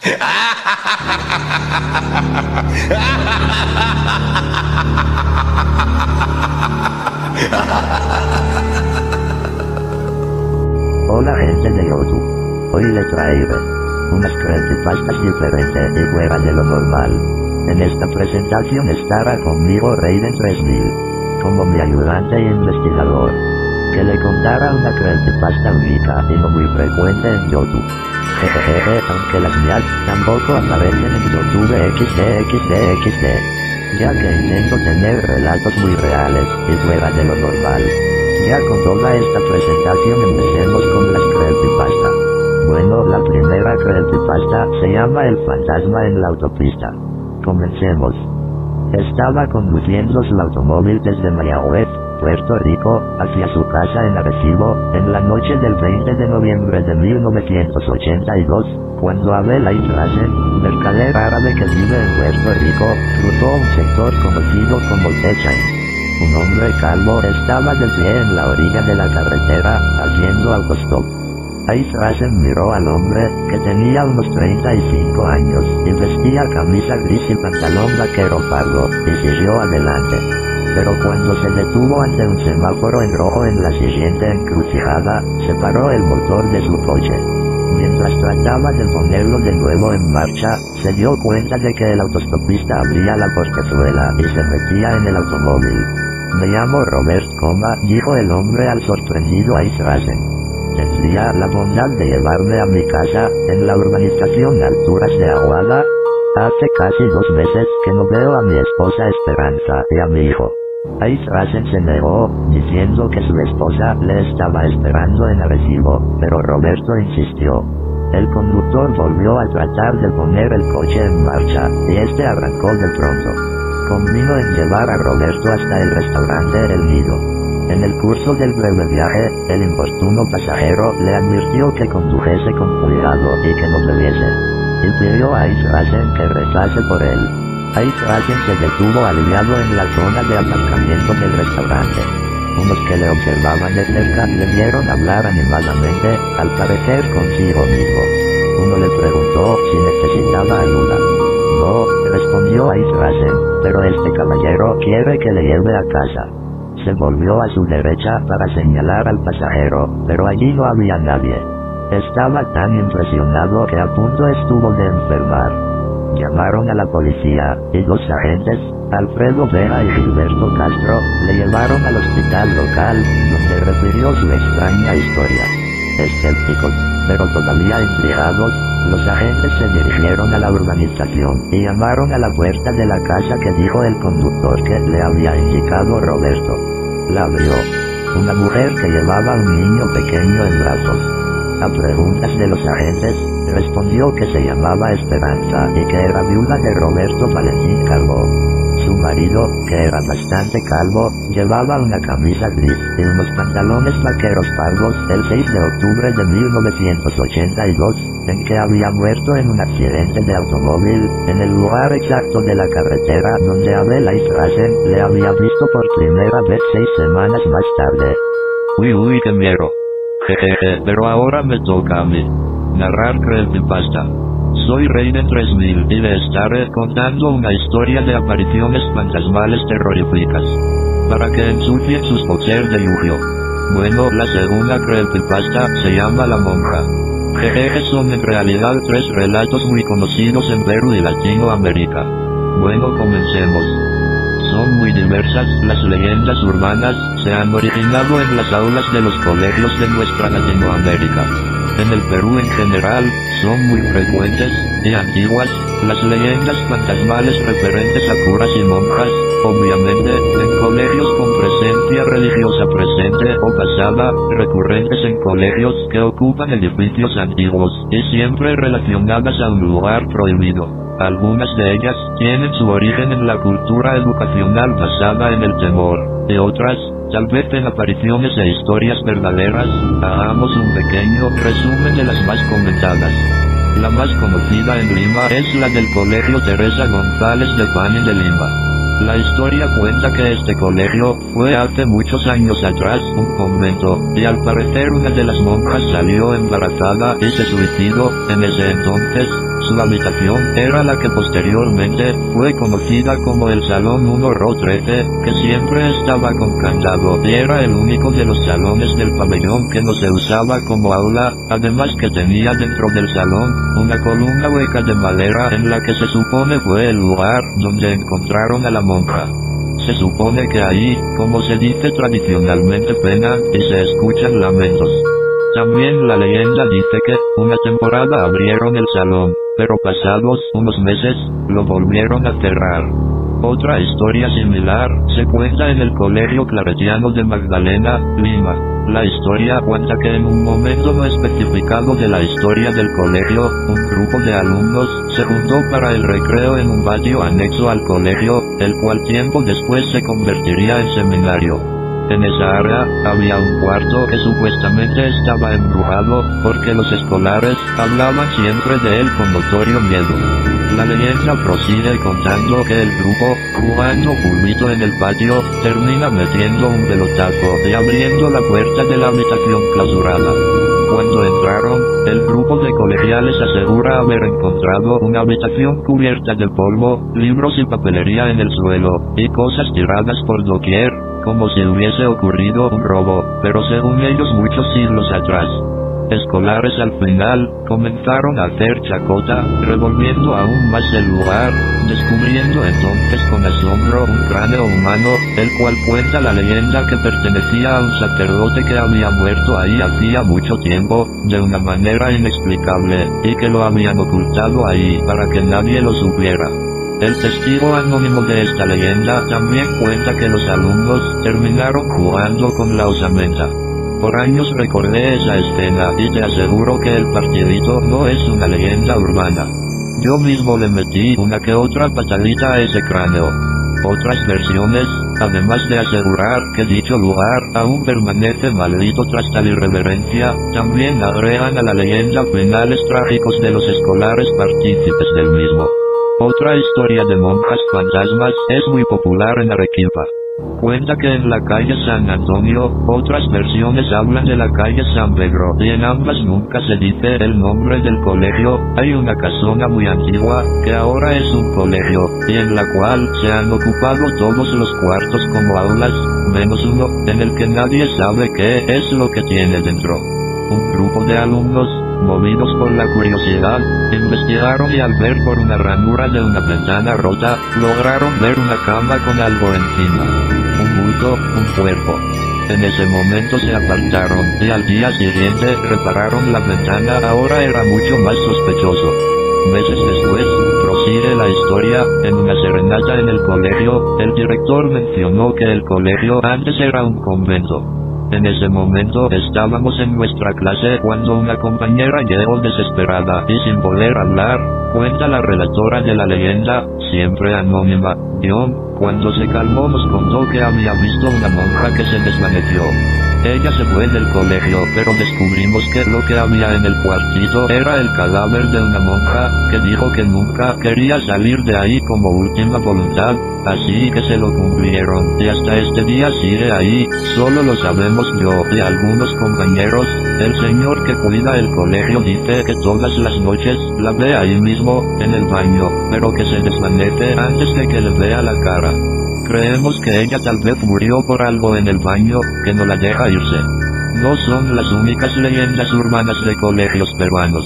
Hola gente de YouTube. Hoy les traeré unas creepypastas diferentes y fuera de lo normal. En esta presentación estará conmigo Raiden 3000, como mi ayudante e investigador, que le contará una creepypasta única y no muy frecuente en YouTube. Jejeje, aunque las mías tampoco aparecen en YouTube XD, ya que intento tener relatos muy reales y fuera de lo normal. Ya con toda esta presentación empecemos con las creepypasta. Bueno, la primera creepypasta se llama El fantasma en la autopista. Comencemos. Estaba conduciendo su automóvil desde Mayagüez, Puerto Rico, hacia su casa en Arecibo, en la noche del 20 de noviembre de 1982, cuando Abel Aitrasen, mercader árabe que vive en Puerto Rico, cruzó un sector conocido como Techain. Un hombre calvo estaba de pie en la orilla de la carretera, haciendo autostop. Aitrasen miró al hombre, que tenía unos 35 años, y vestía camisa gris y pantalón vaquero pardo, y siguió adelante. Pero cuando se detuvo ante un semáforo en rojo en la siguiente encrucijada, se paró el motor de su coche. Mientras trataba de ponerlo de nuevo en marcha, se dio cuenta de que el autostopista abría la portezuela y se metía en el automóvil. Me llamo Robert, dijo el hombre al sorprendido Aitrasen. ¿Tendría la bondad de llevarme a mi casa, en la urbanización Alturas de Aguada? Hace casi 2 meses que no veo a mi esposa Esperanza y a mi hijo. Aitrasen se negó, diciendo que su esposa le estaba esperando en Arecibo, pero Roberto insistió. El conductor volvió a tratar de poner el coche en marcha, y este arrancó de pronto. Convino en llevar a Roberto hasta el restaurante El Nido. En el curso del breve viaje, el importuno pasajero le advirtió que condujese con cuidado y que no bebiese. Y pidió a Aitrasen que rezase por él. Aitrasen se detuvo aliviado en la zona de aparcamiento del restaurante. Unos que le observaban de cerca le vieron hablar animadamente, al parecer consigo mismo. Uno le preguntó si necesitaba ayuda. No, respondió Aitrasen, pero este caballero quiere que le lleve a casa. Se volvió a su derecha para señalar al pasajero, pero allí no había nadie. Estaba tan impresionado que a punto estuvo de enfermar. Llamaron a la policía, y 2 agentes, Alfredo Vera y Gilberto Castro, le llevaron al hospital local, donde refirió su extraña historia. Escépticos, pero todavía intrigados, los agentes se dirigieron a la urbanización y llamaron a la puerta de la casa que dijo el conductor que le había indicado Roberto. La abrió. Una mujer que llevaba a un niño pequeño en brazos. A preguntas de los agentes, respondió que se llamaba Esperanza y que era viuda de Roberto Valentín Calvo. Su marido, que era bastante calvo, llevaba una camisa gris y unos pantalones vaqueros pardos el 6 de octubre de 1982, en que había muerto en un accidente de automóvil, en el lugar exacto de la carretera donde Abel Aitrasen le había visto por primera vez 6 semanas más tarde. Uy, qué miedo. Jejeje, pero ahora me toca a mí narrar creepypasta. Soy Raiden 3000 y le estaré contando una historia de apariciones fantasmales terroríficas, para que ensucien sus boxers de lluvia. Bueno, la segunda creepypasta se llama La Monja. Jejeje, son en realidad 3 relatos muy conocidos en Perú y Latinoamérica. Bueno, comencemos. Son muy diversas, las leyendas urbanas se han originado en las aulas de los colegios de nuestra Latinoamérica. En el Perú en general, son muy frecuentes y antiguas las leyendas fantasmales referentes a curas y monjas, obviamente, en colegios con presencia religiosa presente o pasada, recurrentes en colegios que ocupan edificios antiguos y siempre relacionadas a un lugar prohibido. Algunas de ellas tienen su origen en la cultura educacional basada en el temor, y otras, tal vez en apariciones e historias verdaderas. Hagamos un pequeño resumen de las más comentadas. La más conocida en Lima es la del Colegio Teresa González de Pani de Lima. La historia cuenta que este colegio fue hace muchos años atrás un convento, y al parecer una de las monjas salió embarazada y se suicidó. En ese entonces, Su habitación era la que posteriormente fue conocida como el Salón 1-13, que siempre estaba con candado y era el único de los salones del pabellón que no se usaba como aula, además que tenía dentro del salón una columna hueca de madera en la que se supone fue el lugar donde encontraron a la monja. Se supone que ahí, como se dice tradicionalmente, penan y se escuchan lamentos. También la leyenda dice que, una temporada abrieron el salón, pero pasados unos meses, lo volvieron a cerrar. Otra historia similar se cuenta en el Colegio Claretiano de Magdalena, Lima. La historia cuenta que en un momento no especificado de la historia del colegio, un grupo de alumnos se juntó para el recreo en un patio anexo al colegio, el cual tiempo después se convertiría en seminario. En esa área, había un cuarto que supuestamente estaba embrujado, porque los escolares hablaban siempre de él con notorio miedo. La leyenda prosigue contando que el grupo, jugando fulbito en el patio, termina metiendo un pelotazo y abriendo la puerta de la habitación clausurada. Cuando entraron, el grupo de colegiales asegura haber encontrado una habitación cubierta de polvo, libros y papelería en el suelo, y cosas tiradas por doquier, como si hubiese ocurrido un robo, pero según ellos muchos siglos atrás. Escolares al final comenzaron a hacer chacota, revolviendo aún más el lugar, descubriendo entonces con asombro un cráneo humano, el cual cuenta la leyenda que pertenecía a un sacerdote que había muerto ahí hacía mucho tiempo, de una manera inexplicable, y que lo habían ocultado ahí para que nadie lo supiera. El testigo anónimo de esta leyenda también cuenta que los alumnos terminaron jugando con la osamenta. Por años recordé esa escena y te aseguro que el partidito no es una leyenda urbana. Yo mismo le metí una que otra patadita a ese cráneo. Otras versiones, además de asegurar que dicho lugar aún permanece maldito tras tal irreverencia, también agregan a la leyenda finales trágicos de los escolares partícipes del mismo. Otra historia de monjas fantasmas es muy popular en Arequipa. Cuenta que en la calle San Antonio, otras versiones hablan de la calle San Pedro, y en ambas nunca se dice el nombre del colegio. Hay una casona muy antigua, que ahora es un colegio, y en la cual se han ocupado todos los cuartos como aulas, menos uno, en el que nadie sabe qué es lo que tiene dentro. Un grupo de alumnos, movidos por la curiosidad, investigaron y al ver por una ranura de una ventana rota, lograron ver una cama con algo encima. Un bulto, un cuerpo. En ese momento se apartaron, y al día siguiente repararon la ventana. Ahora era mucho más sospechoso. Meses después, prosigue la historia, en una serenata en el colegio, el director mencionó que el colegio antes era un convento. En ese momento estábamos en nuestra clase cuando una compañera llegó desesperada y sin poder hablar, cuenta la relatora de la leyenda, siempre anónima, cuando se calmó nos contó que había visto una monja que se desvaneció. Ella se fue del colegio, pero descubrimos que lo que había en el cuartito era el cadáver de una monja, que dijo que nunca quería salir de ahí como última voluntad, así que se lo cumplieron, y hasta este día sigue ahí, solo lo sabemos yo y algunos compañeros. El señor que cuida el colegio dice que todas las noches la ve ahí mismo, en el baño, pero que se desvanece antes de que le vea la cara. Creemos que ella tal vez murió por algo en el baño, que no la deja irse. No son las únicas leyendas urbanas de colegios peruanos.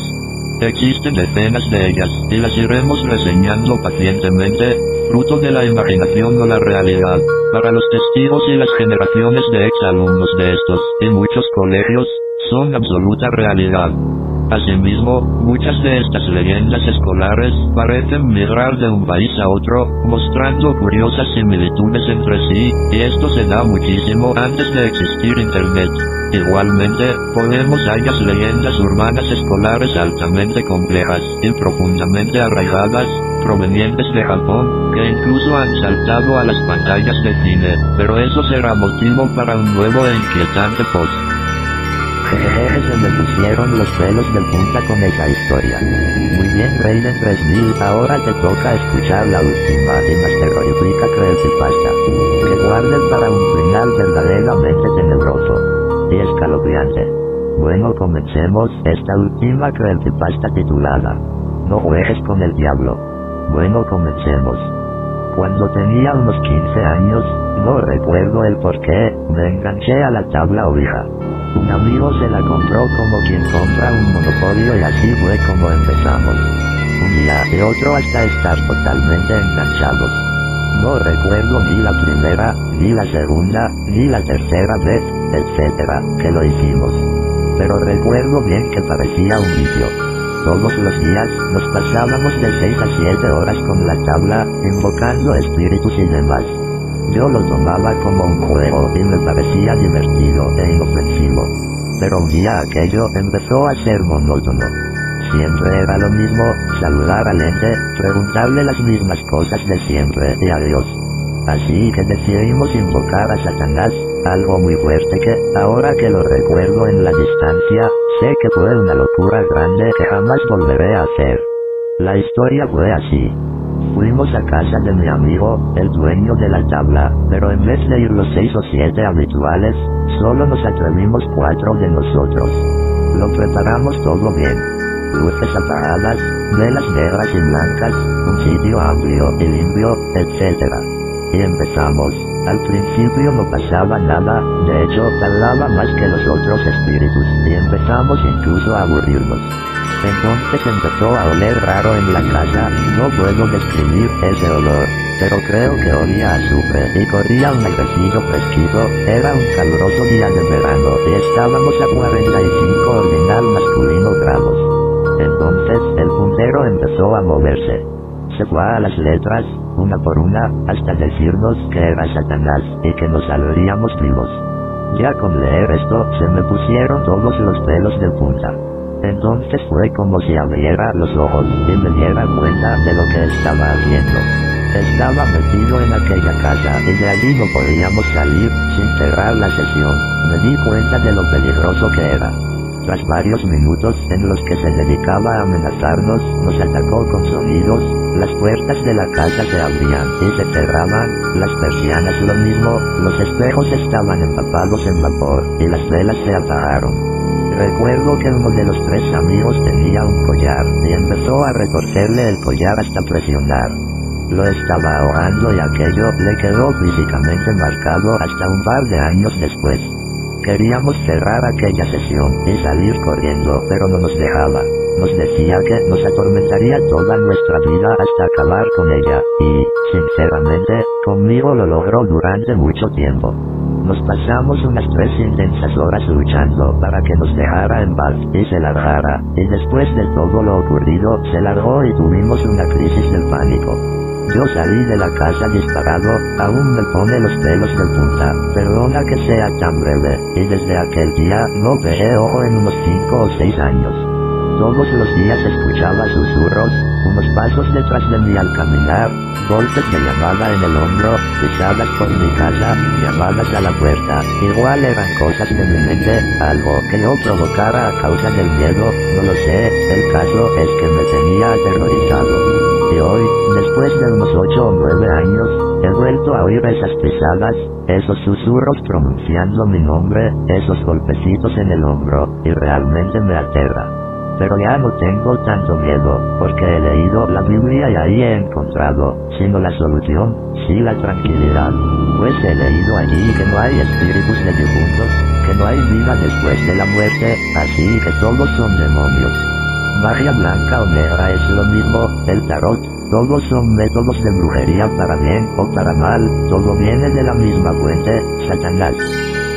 Existen decenas de ellas, y las iremos reseñando pacientemente, fruto de la imaginación o la realidad, para los testigos y las generaciones de exalumnos de estos, y muchos colegios, son absoluta realidad. Asimismo, muchas de estas leyendas escolares parecen migrar de un país a otro, mostrando curiosas similitudes entre sí, y esto se da muchísimo antes de existir Internet. Igualmente, podemos hallar leyendas urbanas escolares altamente complejas y profundamente arraigadas, provenientes de Japón, que incluso han saltado a las pantallas de cine, pero eso será motivo para un nuevo e inquietante post. Se me pusieron los pelos de punta con esa historia. Muy bien, Raiden 3000, ahora te toca escuchar la última y más terrorífica creepypasta, que guarden para un final verdaderamente tenebroso y escalofriante. Bueno, comencemos esta última creepypasta titulada No juegues con el diablo. Bueno, comencemos. Cuando tenía unos 15 años, no recuerdo el por qué, me enganché a la tabla Ouija. Un amigo se la compró como quien compra un monopolio y así fue como empezamos. Un día y otro hasta estar totalmente enganchados. No recuerdo ni la primera, ni la segunda, ni la tercera vez, etcétera, que lo hicimos. Pero recuerdo bien que parecía un vicio. Todos los días, nos pasábamos de 6 a 7 horas con la tabla, invocando espíritus y demás. Yo lo tomaba como un juego y me parecía divertido e inofensivo. Pero un día aquello empezó a ser monótono. Siempre era lo mismo, saludar al ente, preguntarle las mismas cosas de siempre y adiós. Así que decidimos invocar a Satanás, algo muy fuerte que, ahora que lo recuerdo en la distancia, sé que fue una locura grande que jamás volveré a hacer. La historia fue así. Fuimos a casa de mi amigo, el dueño de la tabla, pero en vez de ir los 6 o 7 habituales, solo nos atrevimos 4 de nosotros. Lo preparamos todo bien. Luces apagadas, velas negras y blancas, un sitio amplio y limpio, etc. Y empezamos. Al principio no pasaba nada, de hecho tardaba más que los otros espíritus, y empezamos incluso a aburrirnos. Entonces empezó a oler raro en la casa, no puedo describir ese olor, pero creo que olía a azufre y corría un airecillo fresquito, era un caluroso día de verano y estábamos a 45 ordinal masculino grados. Entonces el puntero empezó a moverse. Se fue a las letras, una por una, hasta decirnos que era Satanás y que nos saldríamos vivos. Ya con leer esto, se me pusieron todos los pelos de punta. Entonces fue como si abriera los ojos y me diera cuenta de lo que estaba haciendo. Estaba metido en aquella casa y de allí no podíamos salir, sin cerrar la sesión. Me di cuenta de lo peligroso que era. Tras varios minutos en los que se dedicaba a amenazarnos, nos atacó con sonidos, las puertas de la casa se abrían y se cerraban, las persianas lo mismo, los espejos estaban empapados en vapor, y las velas se apagaron. Recuerdo que uno de los 3 amigos tenía un collar, y empezó a retorcerle el collar hasta presionar. Lo estaba ahogando y aquello le quedó físicamente marcado hasta un par de años después. Queríamos cerrar aquella sesión y salir corriendo, pero no nos dejaba. Nos decía que nos atormentaría toda nuestra vida hasta acabar con ella, y, sinceramente, conmigo lo logró durante mucho tiempo. Nos pasamos unas 3 intensas horas luchando para que nos dejara en paz y se largara, y después de todo lo ocurrido, se largó y tuvimos una crisis del pánico. Yo salí de la casa disparado, aún me pone los pelos de punta, perdona que sea tan breve, y desde aquel día no pegué ojo en unos 5 o 6 años. Todos los días escuchaba susurros, unos pasos detrás de mí al caminar, golpes de llamada en el hombro, pisadas por mi casa, llamadas a la puerta, igual eran cosas de mi mente, algo que yo provocara a causa del miedo, no lo sé, el caso es que me tenía aterrorizado. Y hoy, después de unos 8 o 9 años, he vuelto a oír esas pisadas, esos susurros pronunciando mi nombre, esos golpecitos en el hombro, y realmente me aterra. Pero ya no tengo tanto miedo, porque he leído la Biblia y ahí he encontrado, sino la solución, sí la tranquilidad. Pues he leído allí que no hay espíritus de difuntos, que no hay vida después de la muerte, así que todos son demonios. Magia blanca o negra es lo mismo, el tarot, todos son métodos de brujería para bien o para mal, todo viene de la misma fuente, Satanás.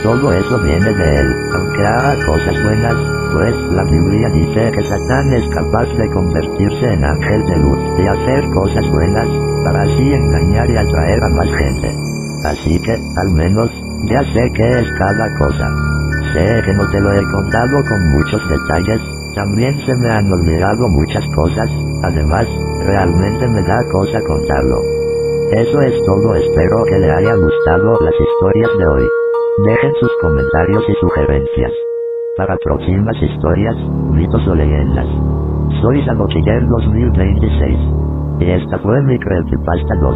Todo eso viene de él, aunque haga cosas buenas, pues la Biblia dice que Satán es capaz de convertirse en ángel de luz y hacer cosas buenas, para así engañar y atraer a más gente. Así que, al menos, ya sé qué es cada cosa. Sé que no te lo he contado con muchos detalles, también se me han olvidado muchas cosas, además, realmente me da cosa contarlo. Eso es todo, espero que le haya gustado las historias de hoy. Dejen sus comentarios y sugerencias para próximas historias, mitos o leyendas. Soy Samochiller 2026. Y esta fue mi Creepypasta 2.